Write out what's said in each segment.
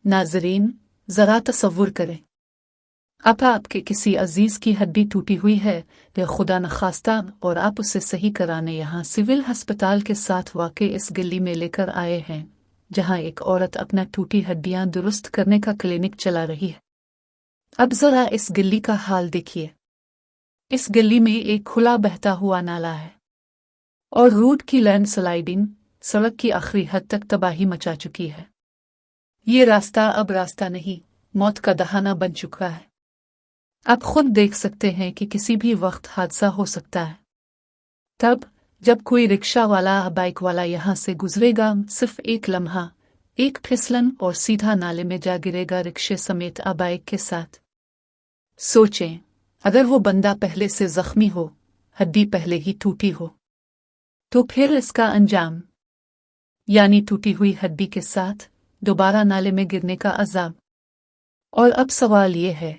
नाज़रीन, ज़रा तसव्वुर करें, अब आपके किसी अजीज़ की हड्डी टूटी हुई है या खुदा नखास्ता और आप उसे सही कराने यहाँ सिविल अस्पताल के साथ वाक़े इस गली में लेकर आए हैं, जहाँ एक औरत अपना टूटी हड्डियाँ दुरुस्त करने का क्लिनिक चला रही है। अब ज़रा इस गली का हाल देखिए। इस गली में एक खुला बहता हुआ नाला है और रोड की लैंडस्लाइडिंग सड़क की आखिरी हद तक तबाही मचा चुकी है। ये रास्ता अब रास्ता नहीं, मौत का दहाना बन चुका है। आप खुद देख सकते हैं कि किसी भी वक्त हादसा हो सकता है। तब जब कोई रिक्शा वाला या बाइक वाला यहाँ से गुजरेगा, सिर्फ एक लम्हा, एक फिसलन और सीधा नाले में जा गिरेगा रिक्शे समेत बाइक के साथ। सोचें, अगर वो बंदा पहले से जख्मी हो, हड्डी पहले ही टूटी हो, तो फिर इसका अंजाम, यानी टूटी हुई हड्डी के साथ दोबारा नाले में गिरने का अजाब। और अब सवाल ये है,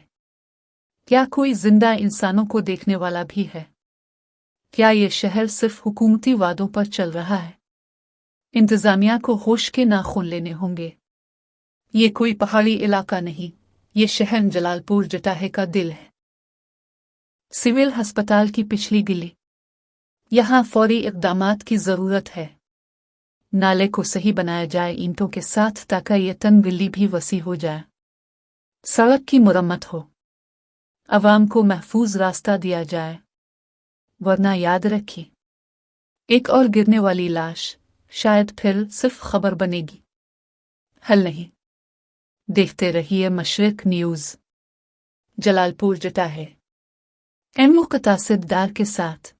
क्या कोई जिंदा इंसानों को देखने वाला भी है? क्या ये शहर सिर्फ हुकूमती वादों पर चल रहा है? इंतजामिया को होश के नाखून लेने होंगे। ये कोई पहाड़ी इलाका नहीं, ये शहर जलालपुर जटाहे का दिल है। सिविल अस्पताल की पिछली गली, यहाँ फौरी इक़दामात की ज़रूरत है। नाले को सही बनाया जाए ईंटों के साथ, ताकि ये तंग गली भी वसी हो जाए। सड़क की मुरम्मत हो, अवाम को महफूज रास्ता दिया जाए, वरना याद रखिए, एक और गिरने वाली लाश शायद फिर सिर्फ खबर बनेगी, हल नहीं। देखते रहिए मशरिक न्यूज़। जलालपुर जटाहे, मुक़ता सिद्दार के साथ।